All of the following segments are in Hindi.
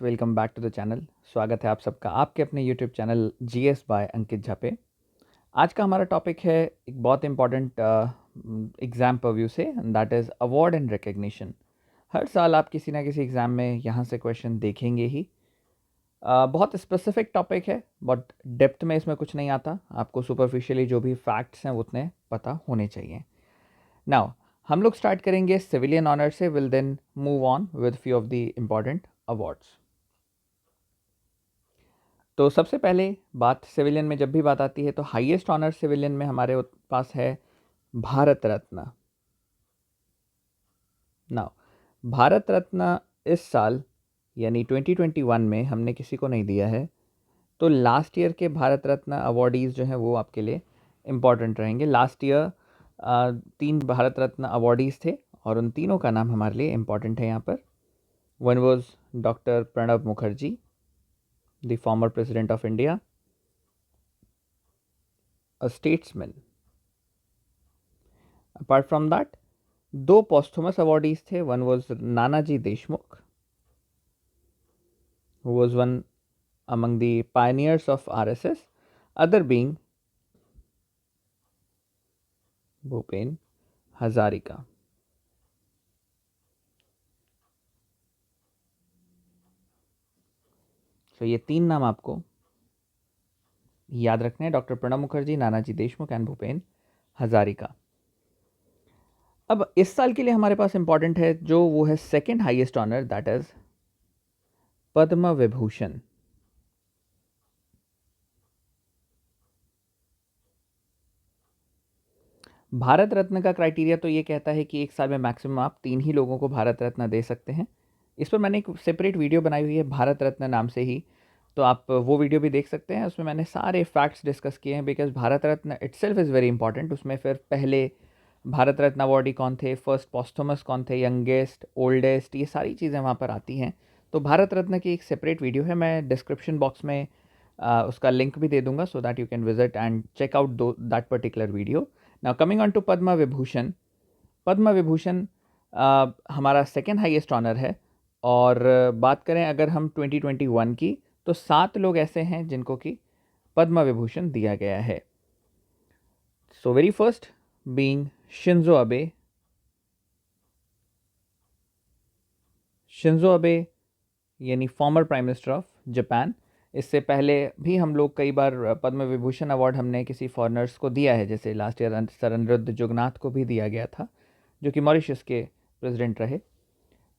Welcome back to the channel. स्वागत है आप सबका आपके अपने YouTube channel GS by Ankit Jha पे। आज का हमारा टॉपिक है एक बहुत इम्पॉर्टेंट एग्ज़ाम परव्यू से, that is award and recognition. हर साल आप किसी ना किसी एग्ज़ाम में यहाँ से क्वेश्चन देखेंगे ही। बहुत स्पेसिफिक टॉपिक है, बट डेप्थ में इसमें कुछ नहीं आता। आपको सुपरफिशियली जो भी फैक्ट्स हैं उतने पता होने चाहिए। नाउ हम लोग स्टार्ट करेंगे सिविलियन ऑनर से, will then move on with few of the important awards. तो सबसे पहले बात सिविलियन में जब भी बात आती है तो हाईएस्ट ऑनर सिविलियन में हमारे पास है भारत रत्न। नाउ भारत रत्न इस साल यानी 2021 में हमने किसी को नहीं दिया है, तो लास्ट ईयर के भारत रत्न अवॉर्डीज़ जो हैं वो आपके लिए इम्पॉर्टेंट रहेंगे। Last year 3 Bharat Ratna awardees थे और उन तीनों का नाम हमारे लिए इम्पॉर्टेंट है यहाँ पर। One was doctor Pranab Mukherjee, the former president of India, a statesman. Apart from that, दो posthumous awardees थे. One was Nanaji Deshmukh, who was one among the pioneers of RSS, other being Bhupen Hazarika. So ये तीन नाम आपको याद रखने हैं, डॉक्टर प्रणब मुखर्जी, नानाजी देशमुख एंड भूपेन हजारिका। अब इस साल के लिए हमारे पास इंपॉर्टेंट है जो वो है second highest honour, that is Padma Vibhushan. Bharat Ratna का क्राइटेरिया तो ये कहता है कि एक साल में मैक्सिमम आप 3 ही लोगों को भारत रत्न दे सकते हैं। इस पर मैंने एक सेपरेट वीडियो बनाई हुई है भारत रत्न नाम से ही, तो आप वो वीडियो भी देख सकते हैं। उसमें मैंने सारे फैक्ट्स डिस्कस किए हैं, because Bharat Ratna itself is very important. उसमें फिर पहले भारत रत्न अवॉर्डी कौन थे, फर्स्ट पॉस्टमस कौन थे, यंगेस्ट, ओल्डेस्ट, ये सारी चीज़ें वहाँ पर आती हैं। तो भारत रत्न की एक सेपरेट वीडियो है, मैं डिस्क्रिप्शन बॉक्स में उसका लिंक भी दे दूंगा, so that you can visit and check out that particular video. Now coming on to Padma Vibhushan. Padma Vibhushan हमारा सेकेंड हाईएस्ट ऑनर है। और बात करें अगर हम 2021 की, तो 7 लोग ऐसे हैं जिनको कि पद्म विभूषण दिया गया है। So very first being Shinzo Abe. Shinzo Abe यानी former prime minister of Japan. इससे पहले भी हम लोग कई बार पद्म विभूषण अवार्ड हमने किसी फॉरेनर्स को दिया है, जैसे last year sir Anerood Jugnauth को भी दिया गया था, जो कि मॉरिशस के प्रेसिडेंट रहे।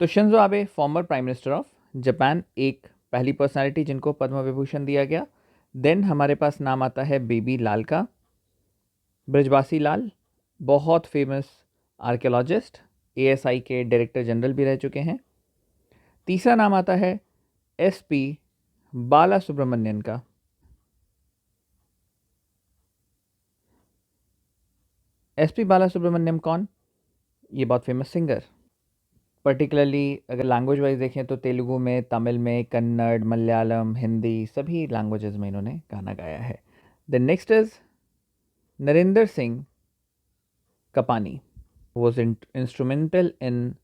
तो Shinzo Abe farmer prime minister of Japan, एक पहली पर्सनालिटी जिनको पद्म विभूषण दिया गया। देन हमारे पास नाम आता है बेबी लाल का, ब्रजवासी लाल, बहुत फेमस आर्कियोलॉजिस्ट, एएसआई के डायरेक्टर जनरल भी रह चुके हैं। तीसरा नाम आता है एसपी बाला सुब्रमण्यन का। एसपी बाला सुब्रमण्यम कौन? ये बहुत फेमस सिंगर। पर्टिकुलरली अगर लैंग्वेज वाइज देखें तो तेलुगु में, तमिल में, कन्नड़, मलयालम, हिंदी, सभी लैंग्वेजेस में इन्होंने गाना गाया है। The next is Narendra Singh Kapany, was instrumental in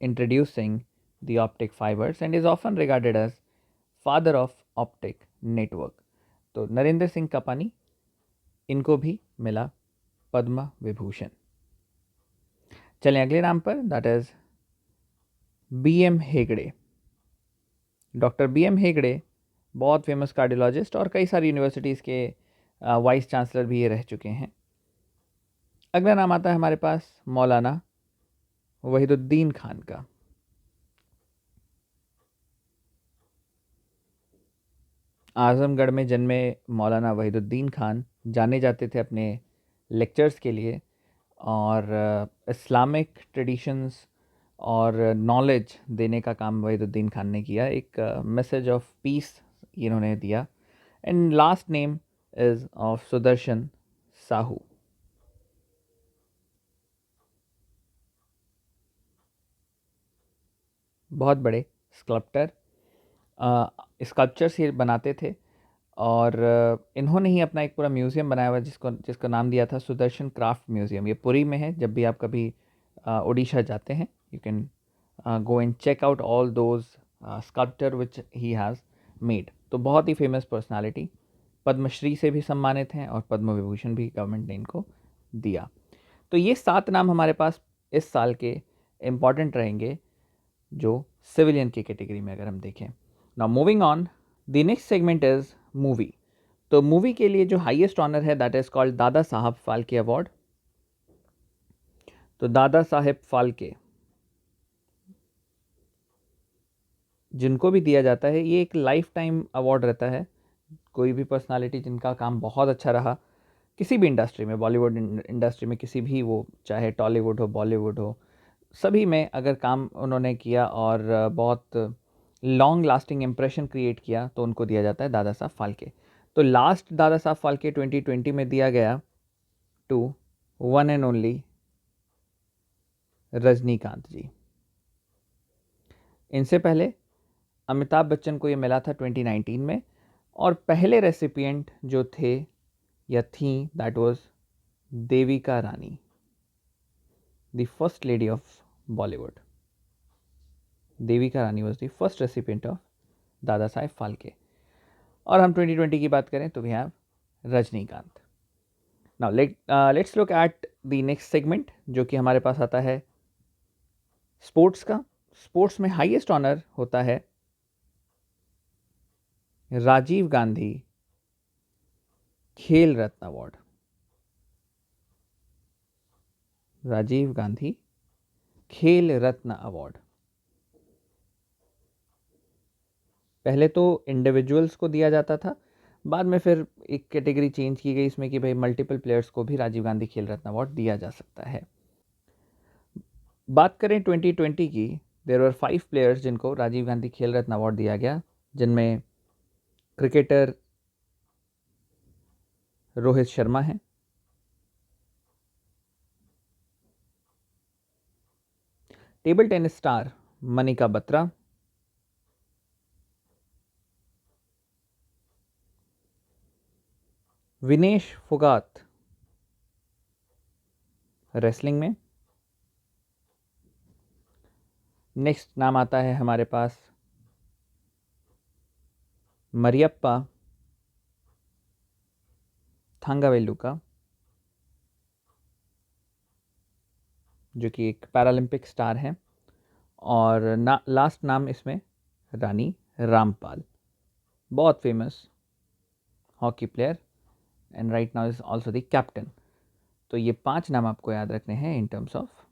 introducing the optic fibers and is often regarded as father of optic network. तो नरेंद्र सिंह कपानी, इनको भी मिला पद्म विभूषण। चलें अगले नाम पर, that is BM Hegde. Doctor BM Hegde बहुत फेमस कार्डियोलॉजिस्ट और कई सारी यूनिवर्सिटीज़ के वाइस चांसलर भी ये रह चुके हैं। अगला नाम आता है हमारे पास मौलाना वहीदुद्दीन खान का। आज़मगढ़ में जन्मे मौलाना वहीदुद्दीन खान जाने जाते थे अपने लेक्चर्स के लिए, और इस्लामिक ट्रेडिशंस और नॉलेज देने का काम वहीदुद्दीन खान ने किया। एक मैसेज ऑफ पीस इन्होंने दिया। And last name is of Sudarshan Sahu. बहुत बड़े स्कल्प्टर, स्कल्पचर्स ये बनाते थे, और इन्होंने ही अपना एक पूरा म्यूज़ियम बनाया हुआ जिसका नाम दिया था सुदर्शन क्राफ्ट म्यूज़ियम। ये पुरी में है। जब भी आप कभी उड़ीसा जाते हैं, you can go and check out all those sculpture which he has made. तो बहुत ही फेमस पर्सनालिटी, पद्मश्री से भी सम्मानित हैं और पद्म विभूषण भी गवर्नमेंट ने इनको दिया। तो ये 7 नाम हमारे पास इस साल के इम्पॉर्टेंट रहेंगे जो सिविलियन की कैटेगरी में अगर हम देखें। Now moving on, the next segment is movie. तो मूवी के लिए जो हाईएस्ट ऑनर है that is called Dada Saheb Phalke award. तो दादा साहेब फाल्के जिनको भी दिया जाता है, ये एक लाइफ टाइम अवार्ड रहता है। कोई भी पर्सनालिटी जिनका काम बहुत अच्छा रहा किसी भी इंडस्ट्री में, बॉलीवुड इंडस्ट्री में, किसी भी, वो चाहे टॉलीवुड हो, बॉलीवुड हो, सभी में अगर काम उन्होंने किया और बहुत लॉन्ग लास्टिंग इम्प्रेशन क्रिएट किया तो उनको दिया जाता है दादा साहब फाल्के। तो लास्ट दादा साहब फाल्के 2020 में दिया गया two one and only Rajinikanth ji. इनसे पहले अमिताभ बच्चन को ये मिला था 2019 में, और पहले रेसिपिएंट जो थे या थी that was Devika Rani, the first lady of Bollywood. Devika Rani was the first recipient of Dada Saheb Phalke. और हम 2020 की बात करें तो we have Rajinikanth. Now let's look at the next segment जो कि हमारे पास आता है स्पोर्ट्स का। स्पोर्ट्स में हाईएस्ट ऑनर होता है राजीव गांधी खेल रत्न अवार्ड। राजीव गांधी खेल रत्न अवार्ड। पहले तो इंडिविजुअल्स को दिया जाता था, बाद में फिर एक कैटेगरी चेंज की गई इसमें कि भाई मल्टीपल प्लेयर्स को भी राजीव गांधी खेल रत्न अवार्ड दिया जा सकता है। बात करें 2020 की, देयर वर 5 प्लेयर्स जिनको राजीव गांधी खेल रत्न अवार्ड दिया गया, जिनमें क्रिकेटर रोहित शर्मा हैं, table tennis star Manika Batra, Vinesh Phogat wrestling में। नेक्स्ट नाम आता है हमारे पास मरियप्पा थांगावेलु का, जो कि एक पैरालंपिक स्टार हैं। और लास्ट नाम इसमें रानी रामपाल, बहुत famous hockey player and right now is also the captain. तो ये 5 नाम आपको याद रखने हैं in terms of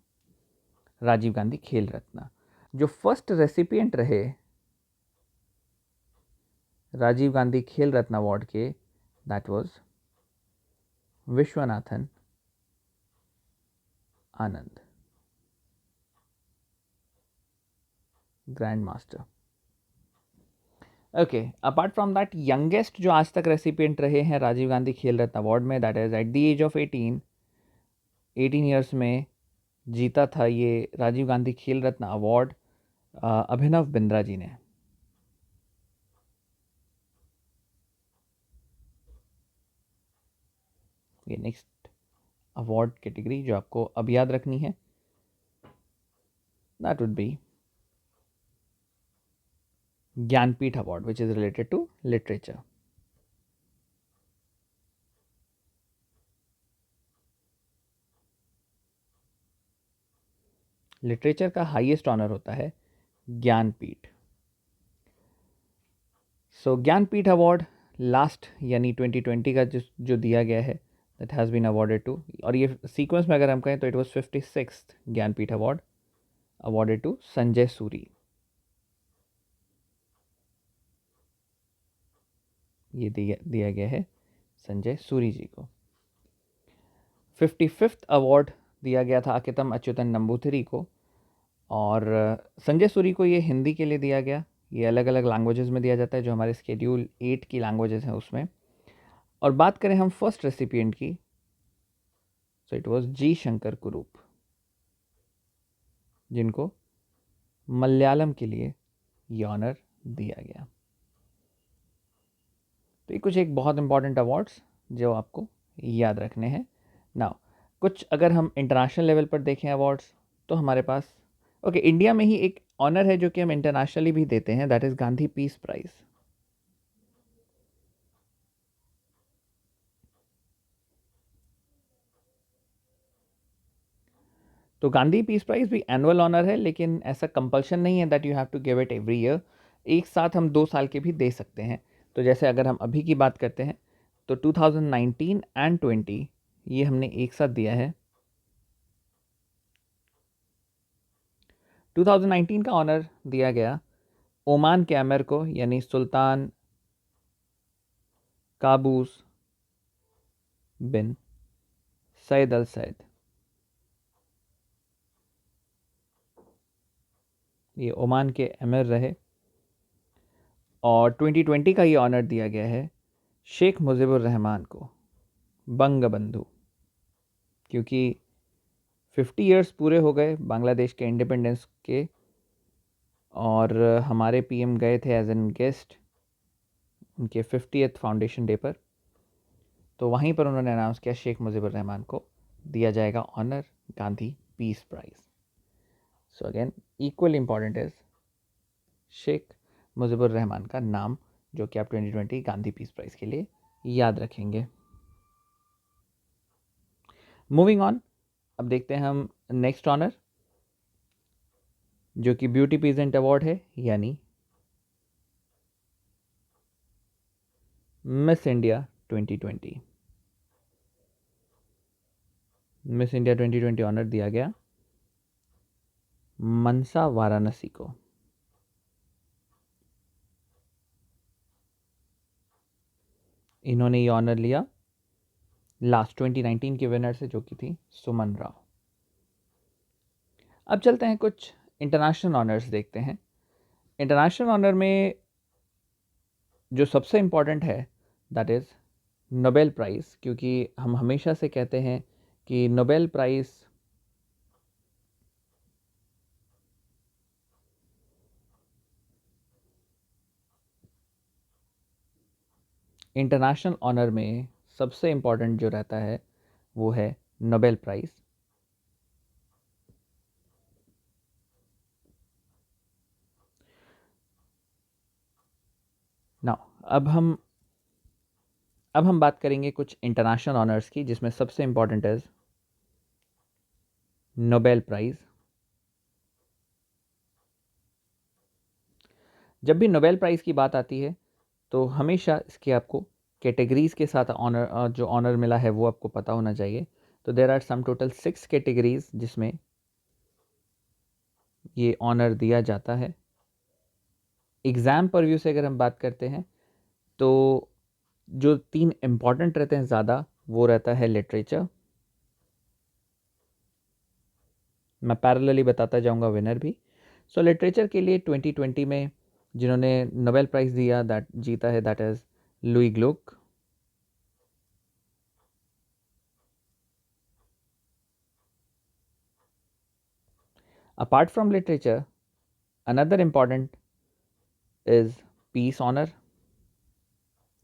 Rajiv Gandhi Khel Ratna. जो फर्स्ट रेसिपिएंट रहे राजीव गांधी खेल रत्न अवार्ड के that was Viswanathan Anand, grand master. Okay, apart from that youngest जो आज तक रेसिपिएंट रहे हैं राजीव गांधी खेल रत्न अवार्ड में, that is at the age of 18 years में जीता था ये राजीव गांधी खेल रत्न अवार्ड अभिनव बिंद्रा जी ने। ये नेक्स्ट अवार्ड कैटेगरी जो आपको अब याद रखनी है that would be Jnanpith award which is related to literature. Literature का हाईएस्ट ऑनर होता है Jnanpith. So Jnanpith award last यानी 2020 का जो दिया गया है that has been awarded to, और ये सीक्वेंस में अगर हम कहें तो it was 56th Jnanpith award awarded to Sanjay Suri. ये दिया गया है संजय सूरी जी को। 55th अवार्ड दिया गया था अकितम अच्युतन नंबूथिरी को, और संजय सूरी को ये हिंदी के लिए दिया गया। ये अलग अलग लैंग्वेजेस में दिया जाता है जो हमारे स्केड्यूल 8 की लैंग्वेजेस हैं उसमें। और बात करें हम फर्स्ट रेसिपिएंट की, सो इट वाज जी शंकर कुरूप, जिनको मलयालम के लिए ये ऑनर दिया गया। तो ये कुछ एक बहुत इंपॉर्टेंट अवार्ड्स जो आपको याद रखने हैं। नाउ कुछ अगर हम इंटरनेशनल लेवल पर देखें अवार्ड्स, तो हमारे पास इंडिया में ही एक ऑनर है जो कि हम इंटरनेशनली भी देते हैं, that is Gandhi peace prize. तो गांधी पीस प्राइज भी एनुअल ऑनर है, लेकिन ऐसा कंपल्शन नहीं है that you have to give it every year. एक साथ हम 2 साल के भी दे सकते हैं। तो जैसे अगर हम अभी की बात करते हैं तो 2019 एंड 20 ये हमने एक साथ दिया है। 2019 का ऑनर दिया गया ओमान के अमीर को, यानी सुल्तान काबूस बिन सैद अल सैद। ये ओमान के अमीर रहे। और 2020 का ये ऑनर दिया गया है शेख मुजीबुर रहमान को, बंग बंधु, क्योंकि 50 इयर्स पूरे हो गए बांग्लादेश के इंडिपेंडेंस के, और हमारे पीएम गए थे एज एन गेस्ट उनके 50th फाउंडेशन डे पर। तो वहीं पर उन्होंने अनाउंस किया शेख मुजीबुर रहमान को दिया जाएगा honour Gandhi peace prize. So again equal important is Sheikh Mujibur Rahman का नाम, जो कि आप 2020 गांधी पीस प्राइज के लिए याद रखेंगे। मूविंग ऑन, अब देखते हैं हम नेक्स्ट ऑनर, जो कि ब्यूटी पीजेंट अवार्ड है, यानी miss India 2020। Miss India 2020 honour दिया गया मनसा वाराणसी को। इन्होंने ये ऑनर लिया लास्ट 2019 के विनर से, जो कि थी सुमन राव। अब चलते हैं कुछ इंटरनेशनल ऑनर्स देखते हैं। इंटरनेशनल ऑनर में जो सबसे इम्पॉर्टेंट है दैट इज़ नोबेल प्राइज़, क्योंकि हम हमेशा से कहते हैं कि नोबेल प्राइज़ इंटरनेशनल ऑनर में सबसे इम्पॉर्टेंट जो रहता है वो है नोबेल प्राइज़। नाउ अब हम बात करेंगे कुछ इंटरनेशनल ऑनर्स की, जिसमें सबसे इम्पॉर्टेंट है नोबेल प्राइज़। जब भी नोबेल प्राइज़ की बात आती है तो हमेशा इसके आपको कैटेगरीज़ के साथ ऑनर, जो ऑनर मिला है वो आपको पता होना चाहिए। तो there are some total 6 categories जिसमें ये ऑनर दिया जाता है। एग्ज़ाम पर व्यू से अगर हम बात करते हैं तो जो 3 इम्पॉर्टेंट रहते हैं ज़्यादा, वो रहता है लिटरेचर। मैं पैरेलली बताता जाऊंगा विनर भी। सो लिटरेचर के लिए 2020 में जिन्होंने नोबेल प्राइज़ दिया दैट जीता है, that is Louise Gluck. Apart from literature, another important is peace honour,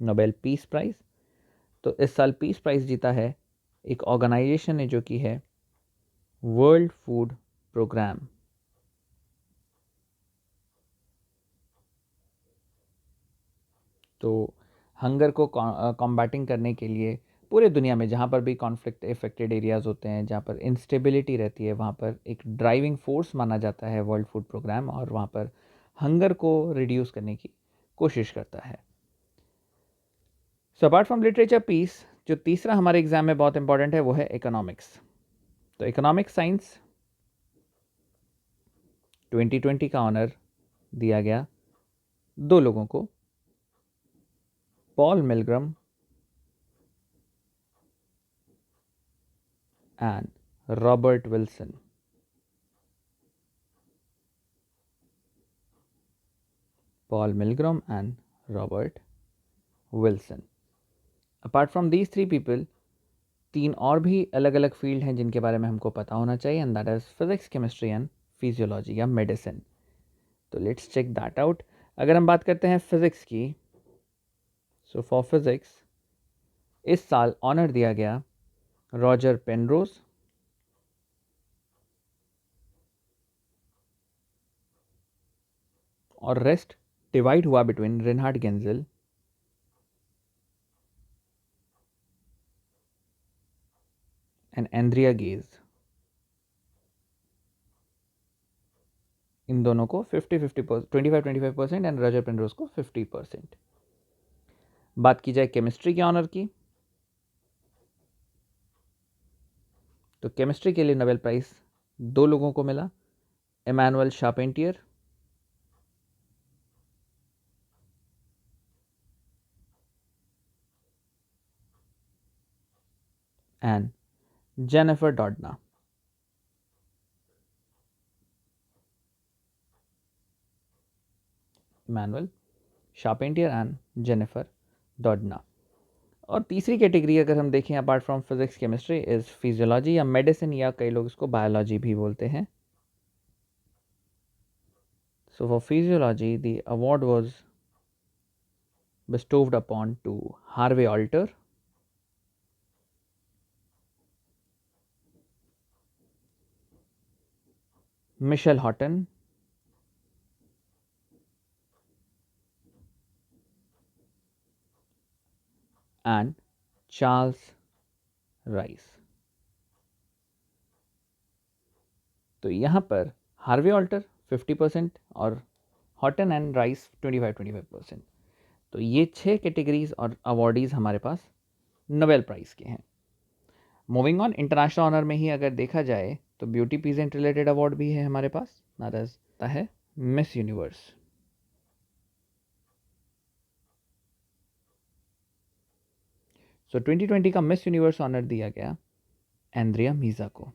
Nobel peace prize. तो इस साल पीस प्राइज़ जीता है एक ऑर्गेनाइजेशन ने, जो कि है वर्ल्ड फूड प्रोग्राम। तो हंगर को कॉम्बैटिंग करने के लिए पूरे दुनिया में जहाँ पर भी कॉन्फ्लिक्ट इफेक्टेड एरियाज़ होते हैं, जहाँ पर इंस्टेबिलिटी रहती है, वहाँ पर एक ड्राइविंग फोर्स माना जाता है वर्ल्ड फूड प्रोग्राम, और वहाँ पर हंगर को रिड्यूस करने की कोशिश करता है। So apart from literature peace, जो तीसरा हमारे एग्जाम में बहुत इंपॉर्टेंट है वो है इकोनॉमिक्स। तो इकोनॉमिक साइंस 2020 का ऑनर दिया गया 2 लोगों को, Paul Milgram and Robert Wilson. Paul Milgram and Robert Wilson. Apart from these 3 people, 3 और भी अलग अलग फील्ड हैं जिनके बारे में हमको पता होना चाहिए, and that is physics, chemistry and physiology या मेडिसिन। तो लेट्स चेक दैट आउट। अगर हम बात करते हैं फिजिक्स की, सो फॉर फिजिक्स इस साल ऑनर दिया गया रॉजर पेनरोज, और रेस्ट डिवाइड हुआ between Reinhard Genzel and Andrea Ghez. इन दोनों को 50-50%, 25-25% एंड रजर पेनरोज को 50%। बात की जाए केमिस्ट्री के ऑनर की, तो केमिस्ट्री के लिए नोबेल प्राइज 2 लोगों को मिला, Emmanuelle Charpentier and Jennifer Doudna. Emmanuelle Charpentier and Jennifer Doudna. और तीसरी कैटेगरी अगर हम देखें apart from physics chemistry is physiology या मेडिसिन, या कई लोग इसको बायोलॉजी भी बोलते हैं। So for physiology the award was bestowed upon to Harvey Alter, Michelle Houghton, and Charles Rice। तो यहाँ पर हार्वे ऑल्टर 50% और हॉटन एंड राइस 25-25%। तो ये 6 कैटेगरीज और अवार्डीज़ हमारे पास नोबेल प्राइज़ के हैं। मूविंग ऑन, इंटरनेशनल ऑनर में ही अगर देखा जाए तो ब्यूटी पीजेंट रिलेटेड अवार्ड भी है हमारे पास, नाता है मिस यूनिवर्स। सो 2020 का मिस यूनिवर्स ऑनर दिया गया एंड्रिया मीज़ा को।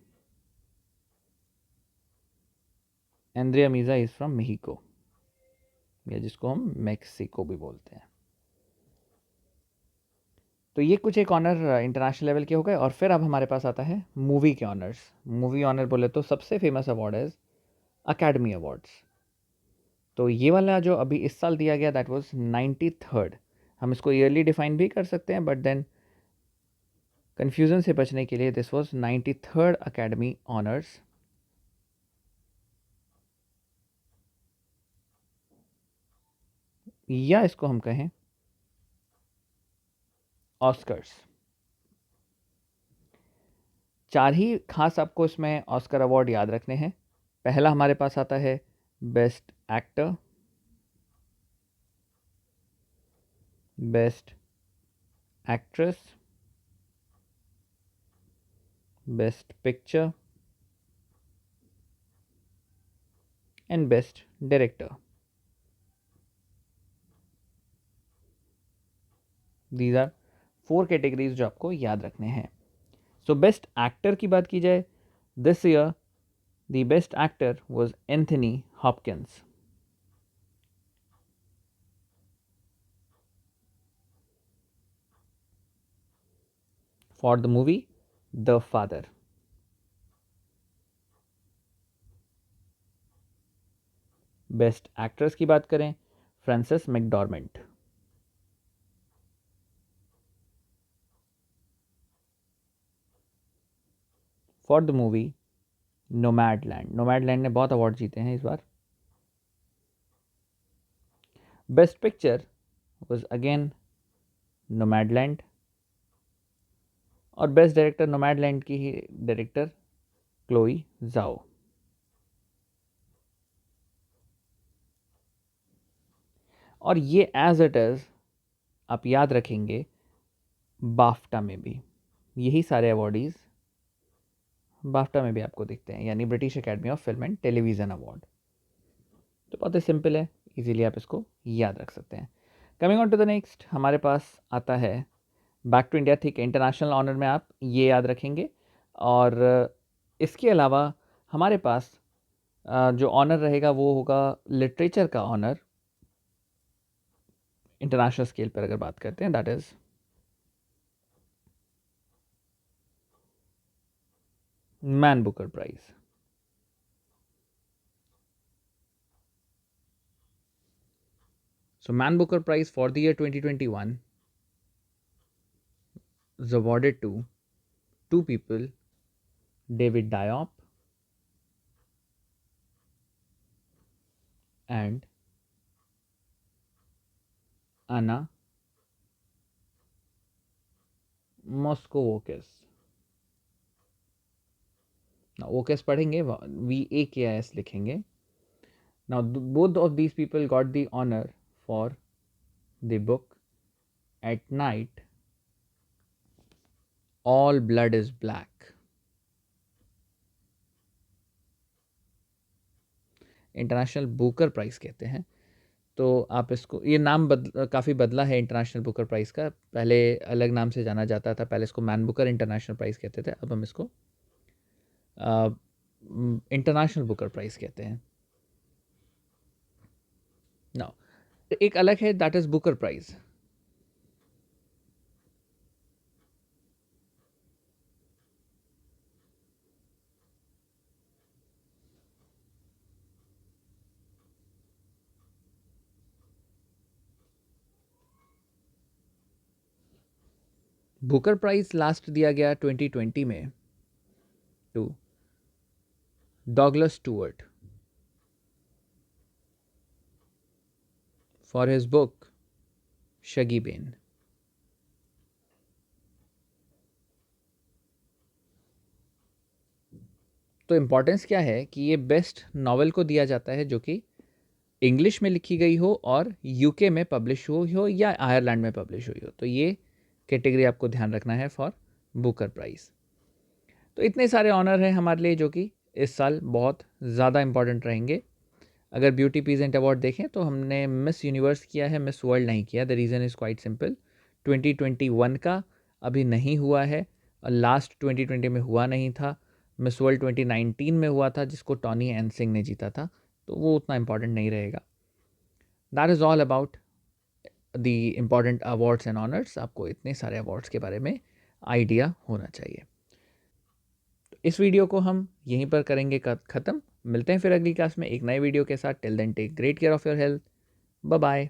एंड्रिया मीज़ा इज़ फ्रॉम मेहिको, या जिसको हम मैक्सिको भी बोलते हैं। तो ये कुछ एक ऑनर इंटरनेशनल लेवल के हो गए। और फिर अब हमारे पास आता है मूवी के ऑनर्स। मूवी ऑनर बोले तो सबसे फेमस अवार्ड है अकेडमी अवार्ड्स। तो ये वाला जो अभी इस साल दिया गया दैट वाज 93rd। हम इसको ईयरली डिफाइन भी कर सकते हैं, बट देन कन्फ्यूज़न से बचने के लिए this was 93rd academy honours. या इसको हम कहें ऑस्कर्स। 4 ही खास आपको इसमें ऑस्कर अवार्ड याद रखने हैं। पहला हमारे पास आता है best actor, best actress, best picture and best director. These are 4 categories जो आपको याद रखने हैं। सो बेस्ट एक्टर की बात की जाए, this year the best actor was Anthony Hopkins for the movie the Father. Best actress की बात करें, Frances McDormand. For the movie Nomadland. Nomadland ने बहुत अवार्ड जीते हैं इस बार। Best picture was again Nomadland. और बेस्ट डायरेक्टर नोमैडलैंड की ही डायरेक्टर क्लोई जाओ। और ये एज इट इज़ आप याद रखेंगे बाफ्टा में भी यही सारे अवार्डीज़ बाफ्टा में भी आपको दिखते हैं, यानी British academy of film and television award. तो बहुत ही सिंपल है, इजीली आप इसको याद रख सकते हैं। Coming on to the next, हमारे पास आता है बैक टू इंडिया। ठीक है, इंटरनेशनल ऑनर में आप ये याद रखेंगे। और इसके अलावा हमारे पास जो ऑनर रहेगा वो होगा लिटरेचर का ऑनर। इंटरनेशनल स्केल पर अगर बात करते हैं, that is Man Booker prize. So Man Booker Prize for the year 2021 is awarded to 2 people, David Diop and आना मोस्कोवोकिस। ना ओकेस पढ़ेंगे, VAKIS लिखेंगे। Now both of these people got the honour for the book at night all blood is black. International Booker prize कहते हैं। तो आप इसको, ये नाम काफ़ी बदला है इंटरनेशनल बुकर प्राइज़ का। पहले अलग नाम से जाना जाता था, पहले इसको मैन बुकर इंटरनेशनल प्राइज़ कहते थे, अब हम इसको इंटरनेशनल बुकर प्राइज़ कहते हैं। नाउ एक अलग है, that is Booker prize. Booker prize last दिया गया 2020 में to Douglas Stuart for his book Shuggie Bain. तो इम्पॉर्टेंस क्या है कि ये बेस्ट नॉवेल को दिया जाता है जो कि इंग्लिश में लिखी गई हो और यूके में पब्लिश हुई हो या आयरलैंड में पब्लिश हुई हो। तो ये कैटेगरी आपको ध्यान रखना है फॉर बुकर प्राइज़। तो इतने सारे ऑनर हैं हमारे लिए जो कि इस साल बहुत ज़्यादा इम्पॉर्टेंट रहेंगे। अगर ब्यूटी पीजेंट अवार्ड देखें तो हमने मिस यूनिवर्स किया है, मिस वर्ल्ड नहीं किया। The reason is quite simple, 2021 का अभी नहीं हुआ है और लास्ट 2020 में हुआ नहीं था। मिस वर्ल्ड 2019 में हुआ था जिसको टॉनी एन सिंह ने जीता था, तो वो उतना इम्पॉर्टेंट नहीं रहेगा। That is all about the important awards and honours. आपको इतने सारे अवार्ड्स के बारे में आइडिया होना चाहिए। तो इस वीडियो को हम यहीं पर करेंगे ख़त्म। मिलते हैं फिर अगली क्लास में एक नए वीडियो के साथ। Till then take great care of your health. Bye bye.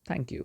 Thank you.